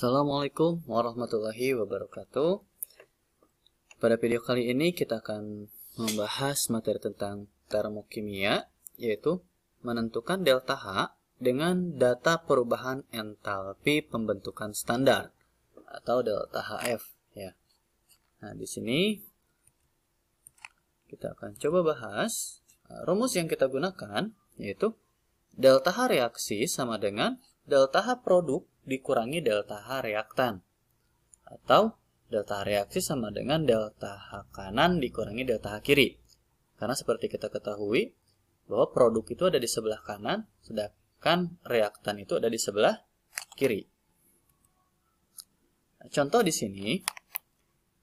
Assalamualaikum warahmatullahi wabarakatuh. Pada video kali ini kita akan membahas materi tentang termokimia, yaitu menentukan delta H dengan data perubahan entalpi pembentukan standar atau delta HF ya. Nah, di sini kita akan coba bahas rumus yang kita gunakan, yaitu delta H reaksi sama dengan delta H produk dikurangi delta H reaktan, atau delta H reaksi sama dengan delta H kanan dikurangi delta H kiri. Karena seperti kita ketahui bahwa produk itu ada di sebelah kanan, sedangkan reaktan itu ada di sebelah kiri. Nah, contoh di sini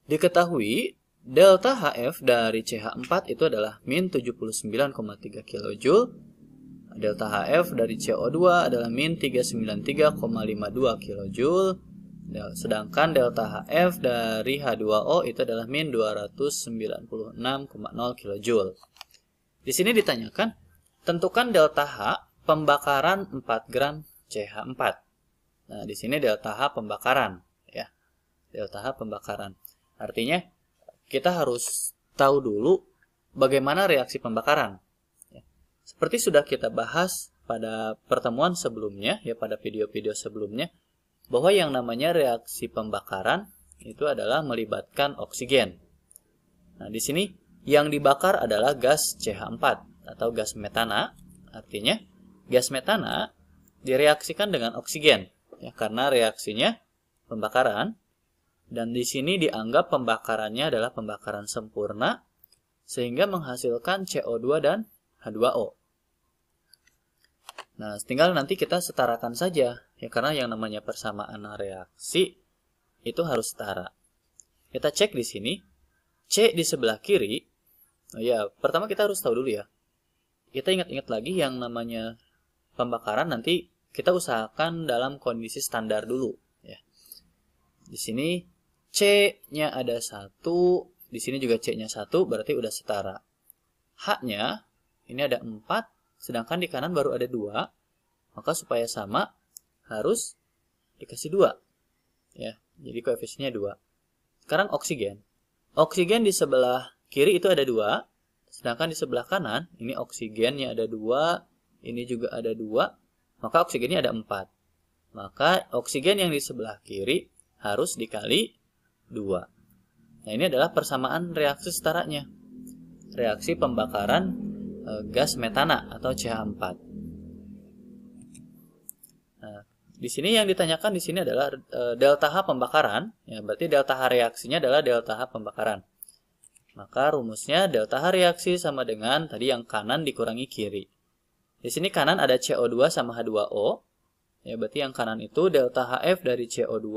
diketahui delta HF dari CH4 itu adalah min 79,3 kJ. Delta HF dari CO2 adalah min 393,52 kJ. Sedangkan delta HF dari H2O itu adalah min 296,0 kJ. Di sini ditanyakan, tentukan delta H pembakaran 4 gram CH4. Nah, di sini delta H pembakaran ya. Delta H pembakaran. Artinya kita harus tahu dulu bagaimana reaksi pembakaran. Seperti sudah kita bahas pada pertemuan sebelumnya, ya pada video-video sebelumnya, bahwa yang namanya reaksi pembakaran itu adalah melibatkan oksigen. Nah, di sini yang dibakar adalah gas CH4 atau gas metana. Artinya, gas metana direaksikan dengan oksigen, ya karena reaksinya pembakaran. Dan di sini dianggap pembakarannya adalah pembakaran sempurna, sehingga menghasilkan CO2 dan H2O. Nah, tinggal nanti kita setarakan saja, ya karena yang namanya persamaan reaksi itu harus setara. Kita cek di sini, C di sebelah kiri. Oh ya, pertama kita harus tahu dulu ya. Kita ingat-ingat lagi yang namanya pembakaran nanti kita usahakan dalam kondisi standar dulu, ya. Di sini C-nya ada 1, di sini juga C-nya 1, berarti udah setara. H-nya ini ada 4. Sedangkan di kanan baru ada 2, maka supaya sama harus dikasih 2. Ya, jadi koefisiennya 2. Sekarang oksigen. Oksigen di sebelah kiri itu ada 2, sedangkan di sebelah kanan ini oksigennya ada 2, ini juga ada 2, maka oksigennya ada 4. Maka oksigen yang di sebelah kiri harus dikali 2. Nah, ini adalah persamaan reaksi setaranya. Reaksi pembakaran gas metana atau CH4. Nah, di sini yang ditanyakan di sini adalah delta H pembakaran, ya berarti delta H reaksinya adalah delta H pembakaran. Maka rumusnya delta H reaksi sama dengan tadi yang kanan dikurangi kiri. Di sini kanan ada CO2 sama H2O. Ya berarti yang kanan itu delta HF dari CO2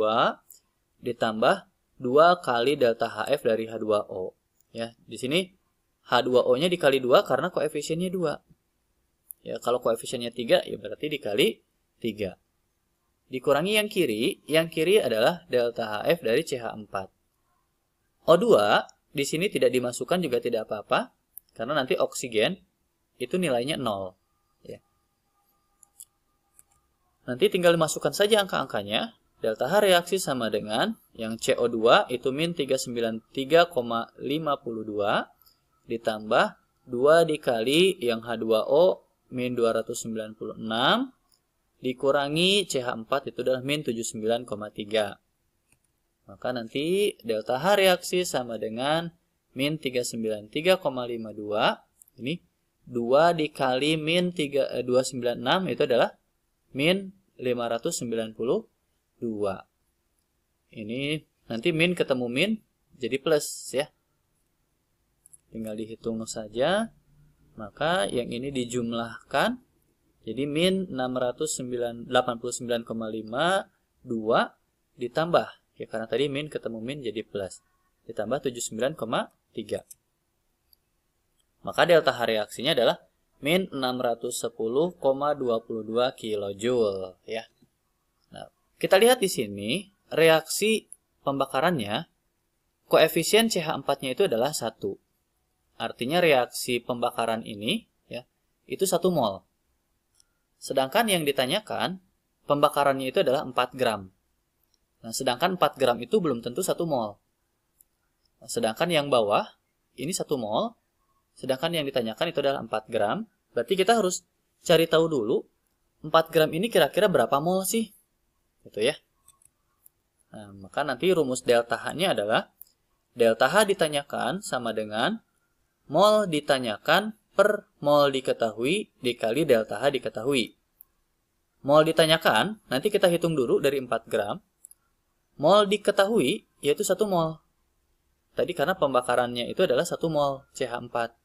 ditambah 2 kali delta HF dari H2O. Ya, di sini H2O-nya dikali 2 karena koefisiennya 2. Ya, kalau koefisiennya 3, ya berarti dikali 3. Dikurangi yang kiri adalah delta HF dari CH4. O2 di sini tidak dimasukkan juga tidak apa-apa, karena nanti oksigen itu nilainya 0. Ya. Nanti tinggal dimasukkan saja angka-angkanya. Delta H reaksi sama dengan yang CO2 itu min 393,52. Ditambah 2 dikali yang H2O min 296 dikurangi CH4 itu adalah min 79,3. Maka nanti delta H reaksi sama dengan min 393,52. Ini 2 dikali min 296 itu adalah min 592. Ini nanti min ketemu min jadi plus ya. Tinggal dihitung saja, maka yang ini dijumlahkan, jadi min 689,5, 2 ditambah, ya karena tadi min ketemu min jadi plus, ditambah 79,3. Maka delta H reaksinya adalah min 610,22 kJ. Ya. Nah, kita lihat di sini, reaksi pembakarannya, koefisien CH4-nya itu adalah 1. Artinya reaksi pembakaran ini ya, itu 1 mol. Sedangkan yang ditanyakan pembakarannya itu adalah 4 gram. Nah, sedangkan 4 gram itu belum tentu 1 mol. Nah, sedangkan yang bawah ini 1 mol, sedangkan yang ditanyakan itu adalah 4 gram. Berarti kita harus cari tahu dulu 4 gram ini kira-kira berapa mol sih? Gitu ya. Nah, maka nanti rumus delta H-nya adalah delta H ditanyakan sama dengan mol ditanyakan per mol diketahui dikali delta H diketahui. Mol ditanyakan, nanti kita hitung dulu dari 4 gram. Mol diketahui, yaitu 1 mol. Tadi karena pembakarannya itu adalah 1 mol CH4.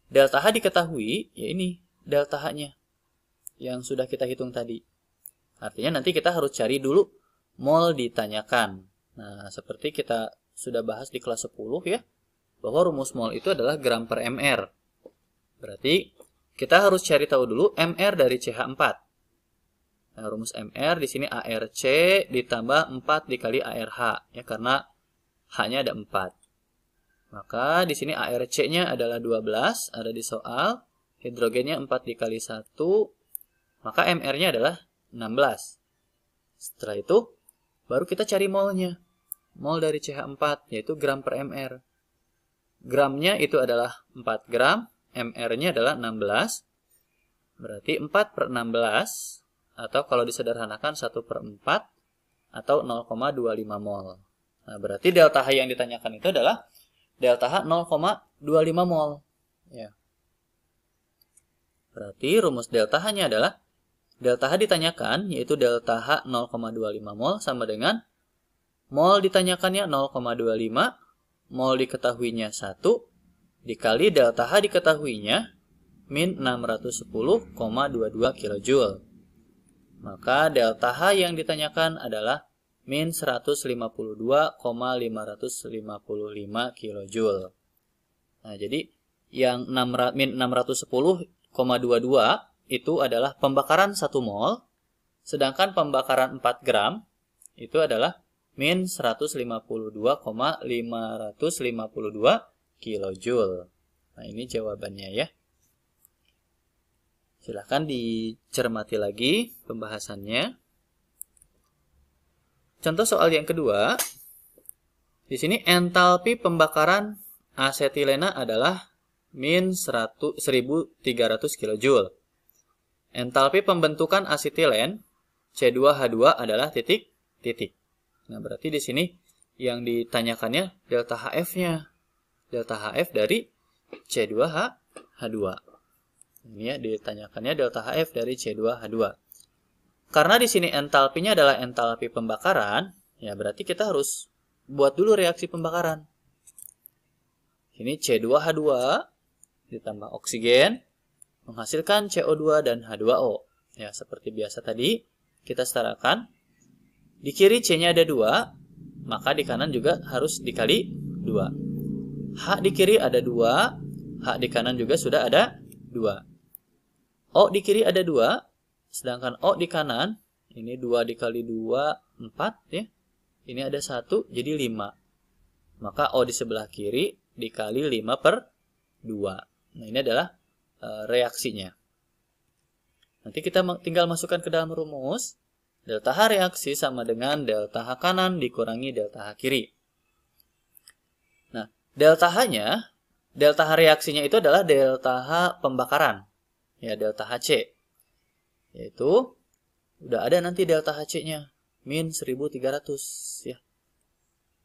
Delta H diketahui, ya ini delta H-nya yang sudah kita hitung tadi. Artinya nanti kita harus cari dulu mol ditanyakan. Nah, seperti kita sudah bahas di kelas 10 ya, bahwa rumus mol itu adalah gram per mr. Berarti kita harus cari tahu dulu mr dari CH4. Nah, rumus mr di sini ARC ditambah 4 dikali ARH ya, karena H-nya ada 4. Maka di sini ARC-nya adalah 12, ada di soal. Hidrogennya 4 dikali 1, maka mr-nya adalah 16. Setelah itu baru kita cari molnya. Mol dari CH4 yaitu gram per mr. Gramnya itu adalah 4 gram, mr-nya adalah 16. Berarti 4 per 16 atau kalau disederhanakan 1 per 4 atau 0,25 mol. Nah, berarti delta H yang ditanyakan itu adalah delta H 0,25 mol. Ya. Berarti rumus delta H-nya adalah delta H ditanyakan, yaitu delta H 0,25 mol sama dengan mol ditanyakannya 0,25, mol diketahuinya 1, dikali delta H diketahuinya min 610,22 kJ. Maka delta H yang ditanyakan adalah min 152,555 kJ. Nah, jadi yang min 610,22 itu adalah pembakaran 1 mol, sedangkan pembakaran 4 gram itu adalah min 152,552 kJ. Nah, ini jawabannya ya. Silahkan dicermati lagi pembahasannya. Contoh soal yang kedua. Di sini entalpi pembakaran asetilena adalah min 1300 kJ. Entalpi pembentukan asetilen C2H2 adalah titik. Nah, berarti di sini yang ditanyakannya delta HF-nya. Delta HF dari C2H2. Ini ya, ditanyakannya delta HF dari C2H2. Karena di sini entalpinya adalah entalpi pembakaran, ya berarti kita harus buat dulu reaksi pembakaran. Ini C2H2 ditambah oksigen menghasilkan CO2 dan H2O. Ya, seperti biasa tadi kita setarakan. Di kiri C-nya ada 2, maka di kanan juga harus dikali 2. H di kiri ada 2, H di kanan juga sudah ada 2. O di kiri ada 2, sedangkan O di kanan, ini 2 dikali 2, 4 ya. Ini ada 1, jadi 5. Maka O di sebelah kiri dikali 5 per 2. Nah, ini adalah reaksinya. Nanti kita tinggal masukkan ke dalam rumus. Delta H reaksi sama dengan delta H kanan dikurangi delta H kiri. Nah, delta H-nya, delta H reaksinya itu adalah delta H pembakaran. Ya, delta HC. Yaitu, udah ada nanti delta HC-nya. Min 1300. Ya.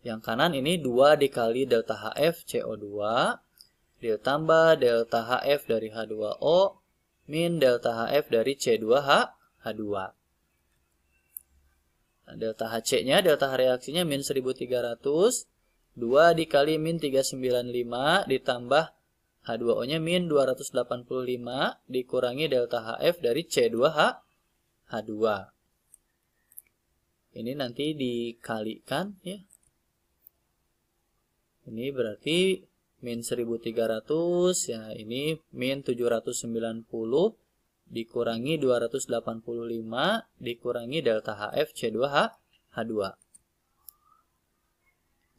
Yang kanan ini 2 dikali delta HF CO2. Ditambah delta HF dari H2O. Min delta HF dari C2H2. Nah, delta HC-nya, delta H reaksinya min 1300. 2 dikali min 395 ditambah H2O-nya min 285 dikurangi delta HF dari C2H2. Ini nanti dikalikan ya. Ini berarti min 1300 ya, ini min 790 dikurangi 285 dikurangi delta HF C2H2.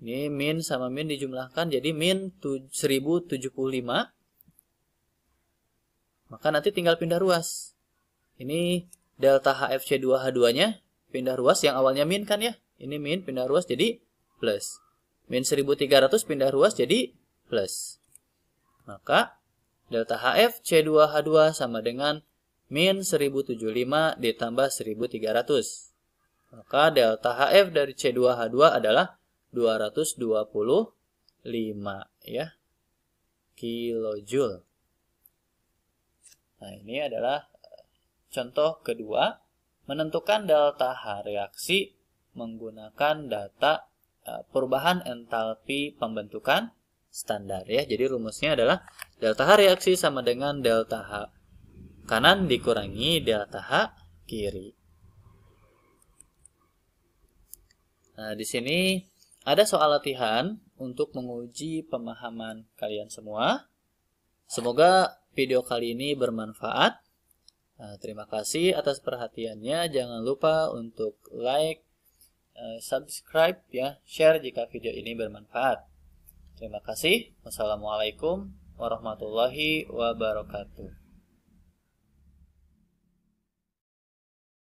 Ini min sama min dijumlahkan jadi min 1075. Maka nanti tinggal pindah ruas. Ini delta HFC2H2-nya pindah ruas yang awalnya min kan ya. Ini min pindah ruas jadi plus. Min 1300 pindah ruas jadi plus. Maka delta HF C2H2 sama dengan min 1075 ditambah 1300. Maka delta HF dari C2H2 adalah 225 ya, kilojoule. Nah, ini adalah contoh kedua, menentukan delta H reaksi menggunakan data perubahan entalpi pembentukan standar ya. Jadi rumusnya adalah delta H reaksi sama dengan delta H kanan dikurangi delta H kiri. Nah, di sini ada soal latihan untuk menguji pemahaman kalian semua. Semoga video kali ini bermanfaat. Nah, terima kasih atas perhatiannya. Jangan lupa untuk like, subscribe ya, share jika video ini bermanfaat. Terima kasih. Wassalamualaikum warahmatullahi wabarakatuh.